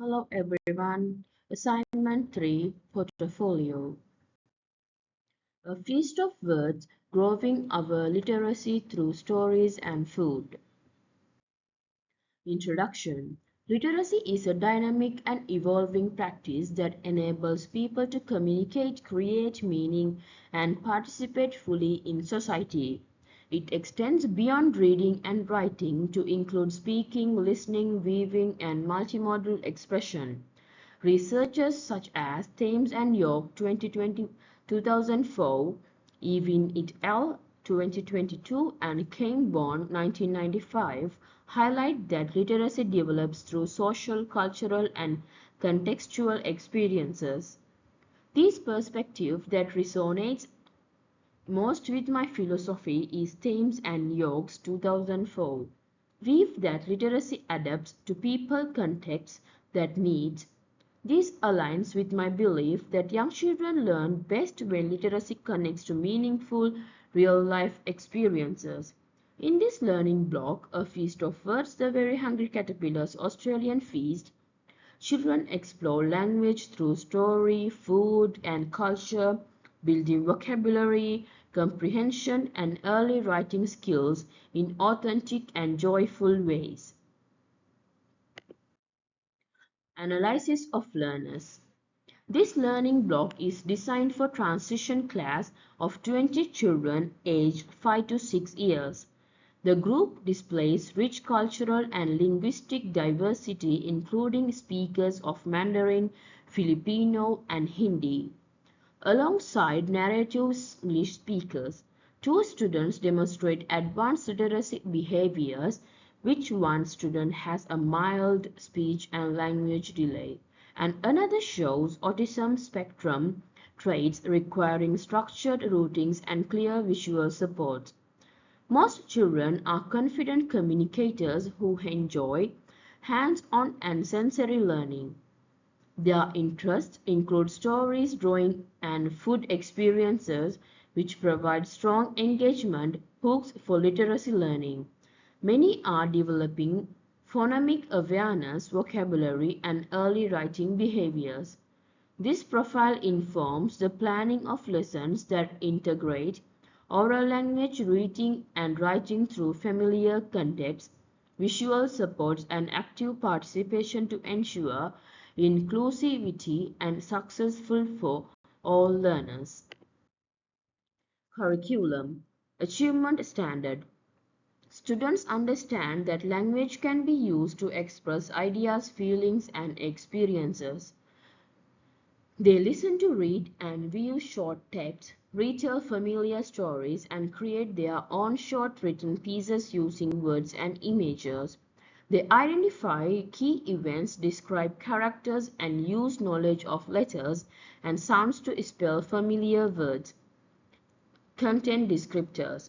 Hello everyone. Assignment 3 Portfolio. A feast of words growing our literacy through stories and food. Introduction. Literacy is a dynamic and evolving practice that enables people to communicate, create meaning, and participate fully in society. It extends beyond reading and writing to include speaking, listening, weaving, and multimodal expression. Researchers such as Thames and York 2004, Evin et al. 2022, and Cairnborn 1995 highlight that literacy develops through social, cultural, and contextual experiences. This perspective that resonates most with my philosophy is Thames and York's 2004. Weave that literacy adapts to people contexts that needs. This aligns with my belief that young children learn best when literacy connects to meaningful, real-life experiences. In this learning block, A Feast of Words, The Very Hungry Caterpillar's Australian Feast, children explore language through story, food, and culture, building vocabulary, comprehension, and early writing skills in authentic and joyful ways. Analysis of learners. This learning block is designed for transition class of 20 children aged 5 to 6 years. The group displays rich cultural and linguistic diversity including speakers of Mandarin, Filipino, and Hindi. Alongside native English speakers, two students demonstrate advanced literacy behaviors, which one student has a mild speech and language delay, and another shows autism spectrum traits requiring structured routines and clear visual support. Most children are confident communicators who enjoy hands-on and sensory learning. Their interests include stories, drawing, and food experiences, which provide strong engagement hooks for literacy learning. Many are developing phonemic awareness, vocabulary, and early writing behaviors. This profile informs the planning of lessons that integrate oral language, reading, and writing through familiar contexts, visual supports, and active participation to ensure inclusivity and successful for all learners. Curriculum. Achievement standard. Students understand that language can be used to express ideas, feelings, and experiences. They listen to read and view short texts, retell familiar stories, and create their own short written pieces using words and images. They identify key events, describe characters, and use knowledge of letters and sounds to spell familiar words. Content descriptors.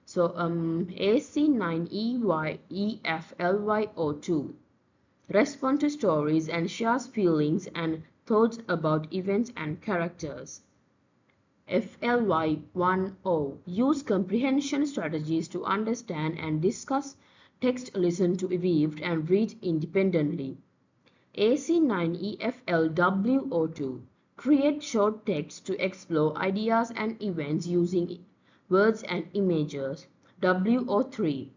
So AC9EYEFLYO2 respond to stories and shares feelings and thoughts about events and characters. FLY10 use comprehension strategies to understand and discuss text, listen to weave and read independently. AC9EFLWO2 create short text to explore ideas and events using words and images. WO3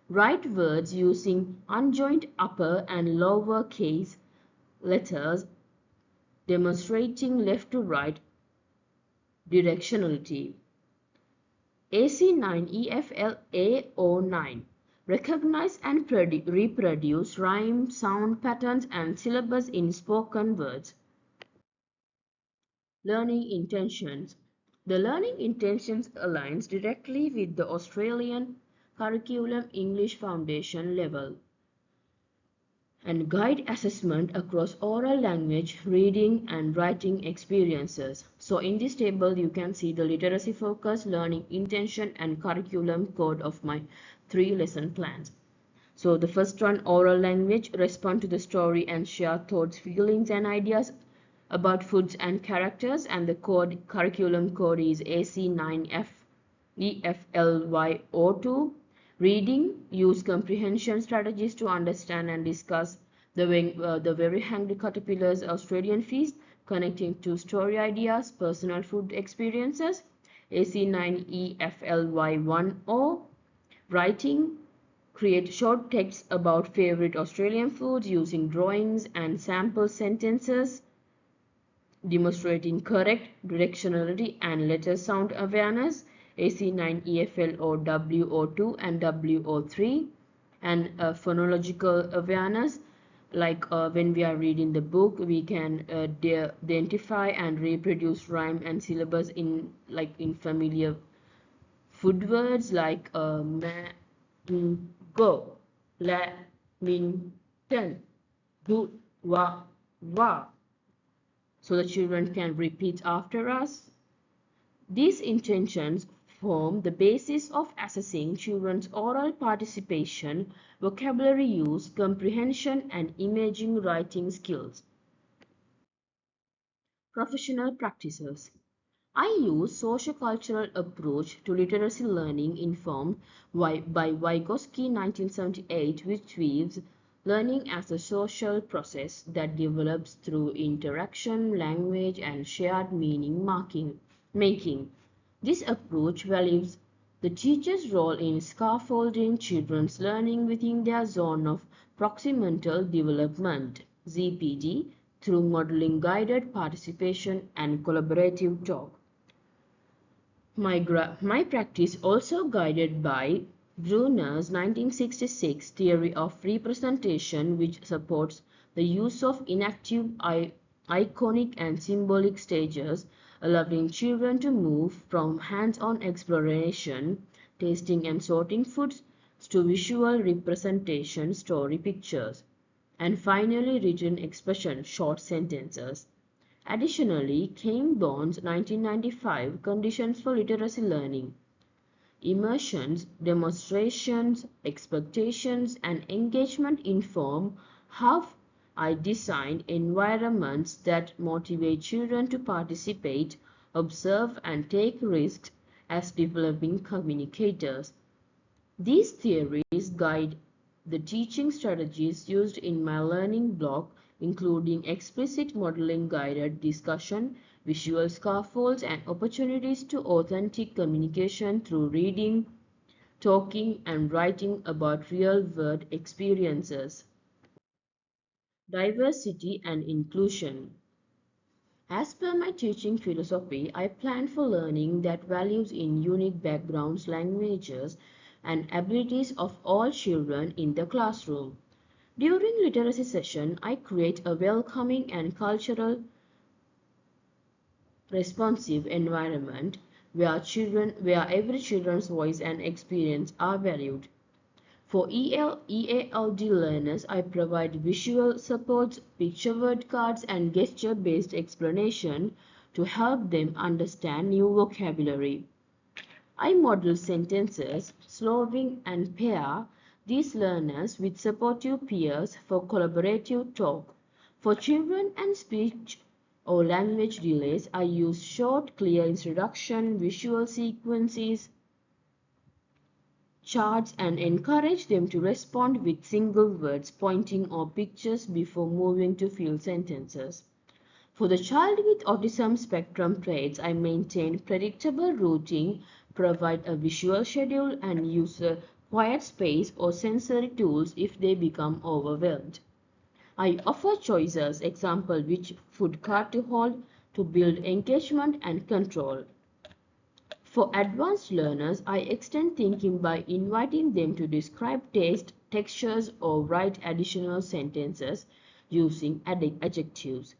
write words using unjoined upper and lower case letters, demonstrating left to right directionality. AC9EFLAO9 recognize and reproduce rhyme, sound patterns, and syllables in spoken words. Learning intentions. The learning intentions aligns directly with the Australian curriculum English foundation level and guide assessment across oral language, reading, and writing experiences. So in this table, you can see the literacy focus, learning intention, and curriculum code of my 3 lesson plans. So the first one, oral language, respond to the story and share thoughts, feelings, and ideas about foods and characters. And the curriculum code is AC9EFLYO2. Reading, use comprehension strategies to understand and discuss The Very Hungry Caterpillar's Australian Feast, connecting two story ideas, personal food experiences, AC9EFLY10, writing, create short texts about favorite Australian foods using drawings and sample sentences, demonstrating correct directionality and letter sound awareness, AC9EFL or WO2 and WO3, and phonological awareness, like when we are reading the book we can identify and reproduce rhyme and syllables in familiar food words like go, la, min, ten, gu, wa, so the children can repeat after us. These intentions form the basis of assessing children's oral participation, vocabulary use, comprehension, and imaging writing skills. Professional practices. I use sociocultural approach to literacy learning informed by Vygotsky 1978, which views learning as a social process that develops through interaction, language, and shared meaning making. This approach values the teacher's role in scaffolding children's learning within their zone of proximal development (ZPD) through modeling guided participation and collaborative talk. My practice also guided by Bruner's 1966 theory of representation, which supports the use of inactive iconic and symbolic stages, allowing children to move from hands-on exploration, tasting and sorting foods, to visual representation, story pictures, and finally written expression, short sentences. Additionally, Cairnbone's 1995 Conditions for Literacy Learning, immersions, demonstrations, expectations, and engagement inform how I designed environments that motivate children to participate, observe, and take risks as developing communicators. These theories guide the teaching strategies used in my learning block, including explicit modeling, guided discussion, visual scaffolds, and opportunities to authentic communication through reading, talking, and writing about real-world experiences. Diversity and inclusion. As per my teaching philosophy, I plan for learning that values in unique backgrounds, languages, and abilities of all children in the classroom. During literacy session, I create a welcoming and cultural responsive environment where every children's voice and experience are valued. For EALD learners, I provide visual supports, picture word cards, and gesture-based explanation to help them understand new vocabulary. I model sentences, slowing and pair these learners with supportive peers for collaborative talk. For children and speech or language delays, I use short, clear introduction, visual sequences, charts, and encourage them to respond with single words, pointing or pictures before moving to full sentences. For the child with autism spectrum traits, I maintain predictable routing, provide a visual schedule, and use a quiet space or sensory tools if they become overwhelmed. I offer choices, example which food cart to hold, to build engagement and control. For advanced learners, I extend thinking by inviting them to describe taste, textures, or write additional sentences using adjectives.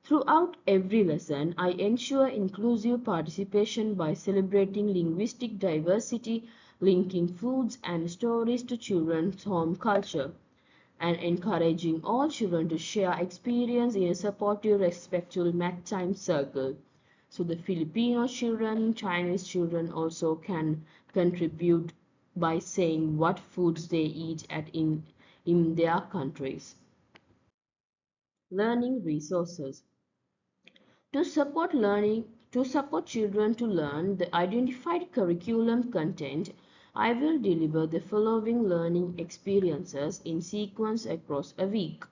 Throughout every lesson, I ensure inclusive participation by celebrating linguistic diversity, linking foods and stories to children's home culture, and encouraging all children to share experience in a supportive, respectful math time circle. So the Filipino children, Chinese children also can contribute by saying what foods they eat in their countries. Learning resources. To support children to learn the identified curriculum content, I will deliver the following learning experiences in sequence across a week.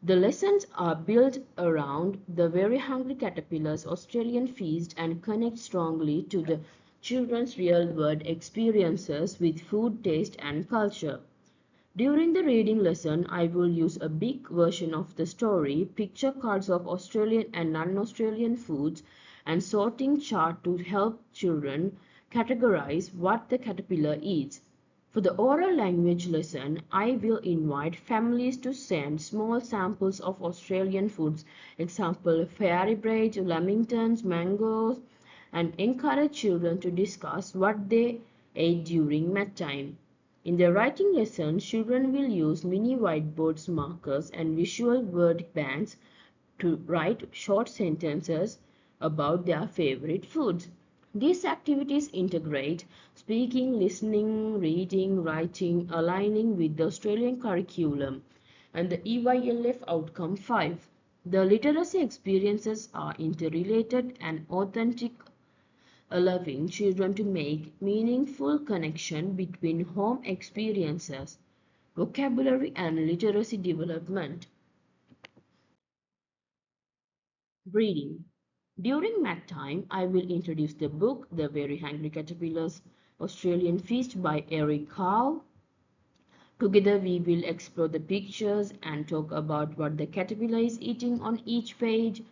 The lessons are built around the Very Hungry Caterpillar's Australian feast and connect strongly to the children's real-world experiences with food, taste, and culture. During the reading lesson, I will use a big version of the story, picture cards of Australian and non-Australian foods, and sorting chart to help children categorize what the caterpillar eats. For the oral language lesson, I will invite families to send small samples of Australian foods, example fairy bread, lamingtons, mangoes, and encourage children to discuss what they ate during mat time. In the writing lesson, children will use mini whiteboards, markers, and visual word banks to write short sentences about their favorite foods. These activities integrate speaking, listening, reading, writing, aligning with the Australian curriculum and the EYLF outcome 5. The literacy experiences are interrelated and authentic, allowing children to make meaningful connection between home experiences, vocabulary and literacy development. Reading. During mat time, I will introduce the book The Very Hungry Caterpillar's Australian Feast by Eric Carle. Together we will explore the pictures and talk about what the caterpillar is eating on each page.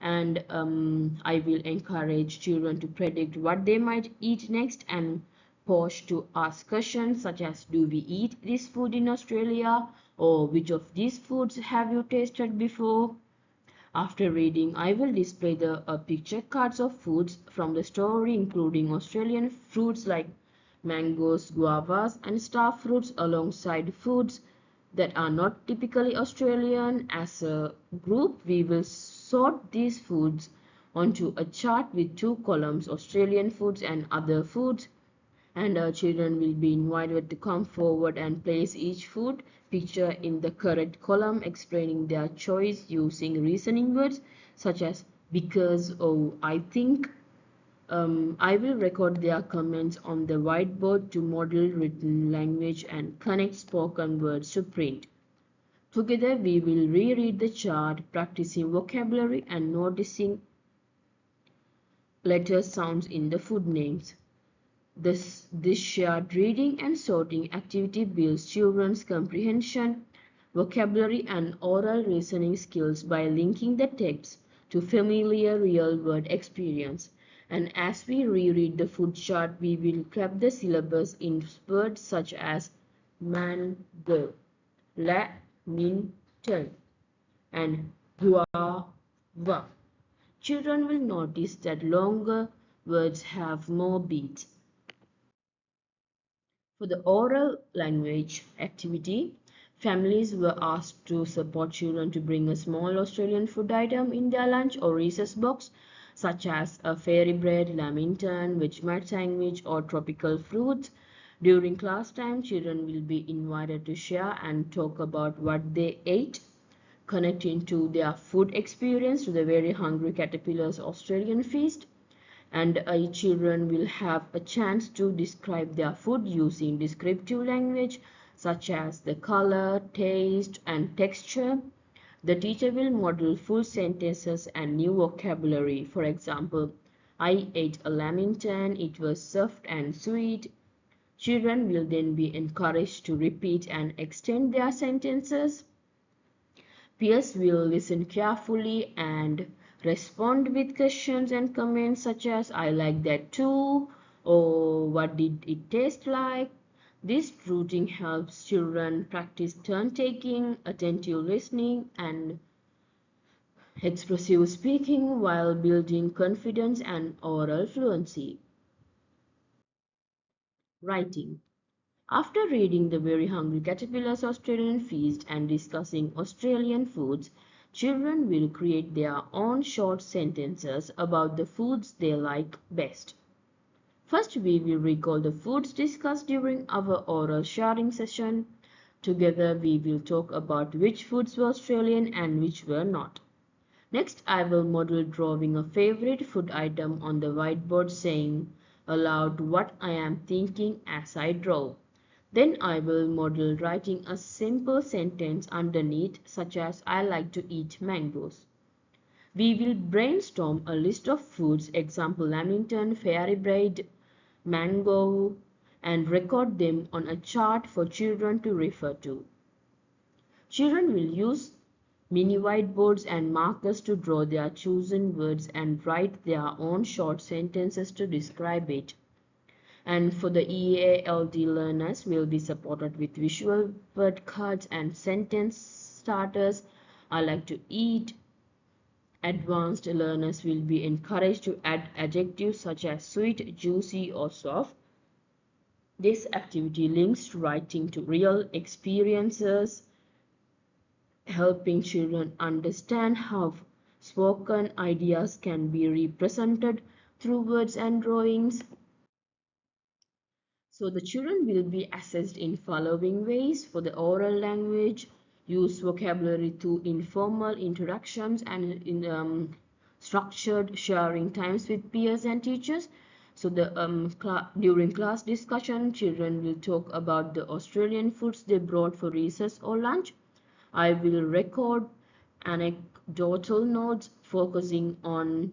And I will encourage children to predict what they might eat next and pause to ask questions such as, do we eat this food in Australia? Or which of these foods have you tasted before? After reading, I will display the picture cards of foods from the story, including Australian fruits like mangoes, guavas, and star fruits, alongside foods that are not typically Australian. As a group, we will sort these foods onto a chart with two columns, Australian foods and other foods, and our children will be invited to come forward and place each food picture in the correct column, explaining their choice using reasoning words such as because or I think. I will record their comments on the whiteboard to model written language and connect spoken words to print. Together we will reread the chart, practicing vocabulary and noticing letter sounds in the food names. This shared reading and sorting activity builds children's comprehension, vocabulary, and oral reasoning skills by linking the text to familiar real-world experience. And as we reread the food chart, we will grab the syllabus in words such as mango, lamington, and guava. Children will notice that longer words have more beats. For the oral language activity, families were asked to support children to bring a small Australian food item in their lunch or recess box, such as a fairy bread, lamington, Vegemite sandwich, or tropical fruits. During class time, children will be invited to share and talk about what they ate, connecting to their food experience to the Very Hungry Caterpillar's Australian feast, and children will have a chance to describe their food using descriptive language such as the color, taste, and texture. The teacher will model full sentences and new vocabulary. For example, I ate a lamington, it was soft and sweet. Children will then be encouraged to repeat and extend their sentences. Peers will listen carefully and respond with questions and comments such as I like that too or what did it taste like. This routing helps children practice turn taking, attentive listening, and expressive speaking while building confidence and oral fluency. Writing. After reading The Very Hungry Caterpillar's Australian Feast and discussing Australian foods, children will create their own short sentences about the foods they like best. First, we will recall the foods discussed during our oral sharing session. Together, we will talk about which foods were Australian and which were not. Next, I will model drawing a favorite food item on the whiteboard saying aloud what I am thinking as I draw. Then I will model writing a simple sentence underneath, such as I like to eat mangoes. We will brainstorm a list of foods, example lamington, fairy bread, mango, and record them on a chart for children to refer to. Children will use mini whiteboards and markers to draw their chosen words and write their own short sentences to describe it. And for the EALD learners will be supported with visual word cards and sentence starters. I like to eat. Advanced learners will be encouraged to add adjectives such as sweet, juicy, or soft. This activity links writing to real experiences, helping children understand how spoken ideas can be represented through words and drawings. So the children will be assessed in following ways. For the oral language, use vocabulary through informal interactions and in structured sharing times with peers and teachers. So during class discussion, children will talk about the Australian foods they brought for recess or lunch. I will record anecdotal notes focusing on,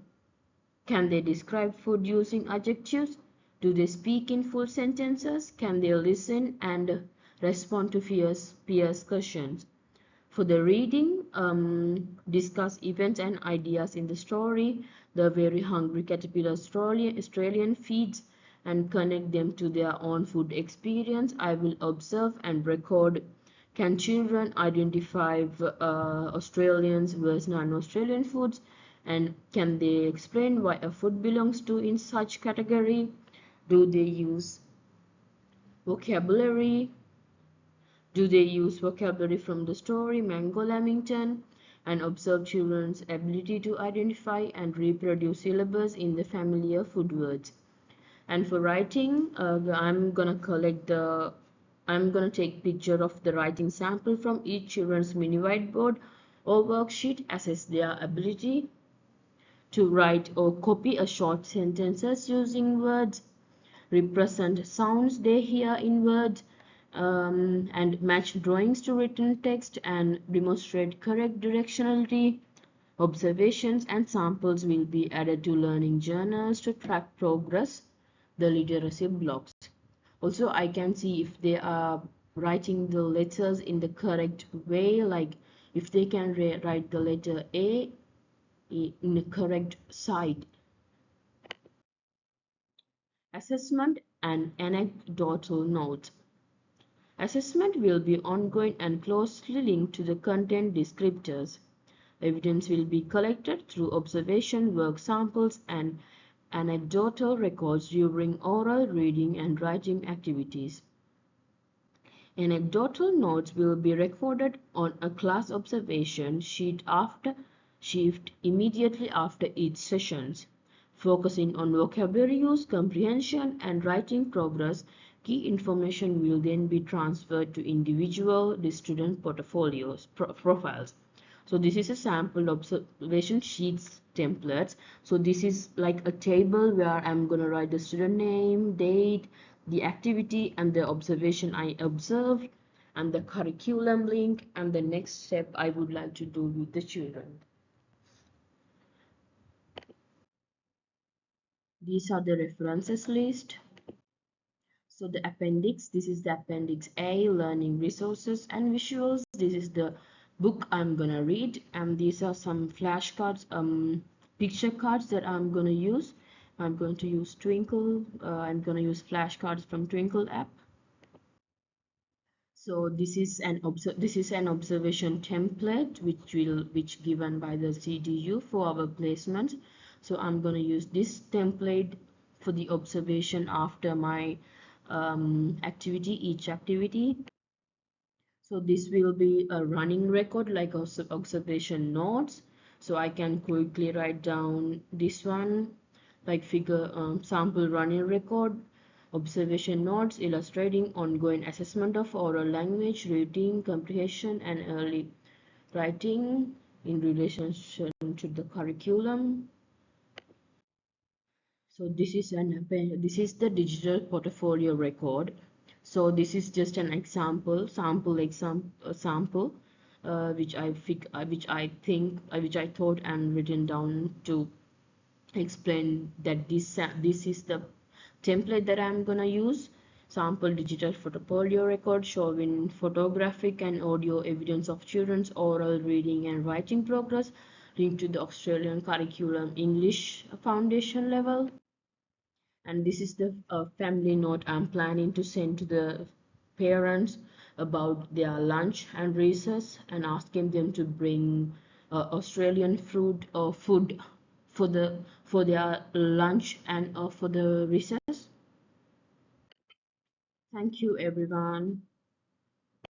can they describe food using adjectives? Do they speak in full sentences? Can they listen and respond to peers' questions? For the reading, discuss events and ideas in the story. The very hungry caterpillar Australian feeds and connect them to their own food experience. I will observe and record. Can children identify Australians versus non-Australian foods? And can they explain why a food belongs to in such category? Do they use vocabulary? Do they use vocabulary from the story Mango Lamington? And observe children's ability to identify and reproduce syllables in the familiar food words. And for writing, I'm gonna take picture of the writing sample from each children's mini whiteboard or worksheet, assess their ability to write or copy a short sentences using words, represent sounds they hear in words, and match drawings to written text and demonstrate correct directionality. Observations and samples will be added to learning journals to track progress, the literacy blocks. Also, I can see if they are writing the letters in the correct way, like if they can write the letter A in the correct side. Assessment and anecdotal notes. Assessment will be ongoing and closely linked to the content descriptors. Evidence will be collected through observation, work samples, and anecdotal records during oral reading and writing activities. Anecdotal notes will be recorded on a class observation sheet immediately after each session. Focusing on vocabulary use, comprehension, and writing progress, key information will then be transferred to individual student profiles. So this is a sample observation sheets templates. So this is like a table where I'm going to write the student name, date, the activity, and the observation I observed, and the curriculum link, and the next step I would like to do with the children. These are the references list. So the appendix, this is the appendix A, learning resources and visuals. This is the book I'm gonna read, and these are some flashcards, picture cards that I'm gonna use. I'm going to use Twinkle. I'm gonna use flashcards from Twinkle app. So this is an observation template which given by the CDU for our placement. So I'm going to use this template for the observation after my each activity. So this will be a running record like observation notes. So I can quickly write down this one like figure sample running record, observation notes illustrating ongoing assessment of oral language, reading, comprehension, and early writing in relation to the curriculum. So this is the digital portfolio record. So this is just an example, sample, which I thought and written down to explain that this is the template that I'm gonna use. Sample digital photofolio record showing photographic and audio evidence of children's oral reading and writing progress linked to the Australian curriculum English foundation level. And this is the family note I'm planning to send to the parents about their lunch and recess, and asking them to bring Australian food for their lunch and for the recess. Thank you, everyone.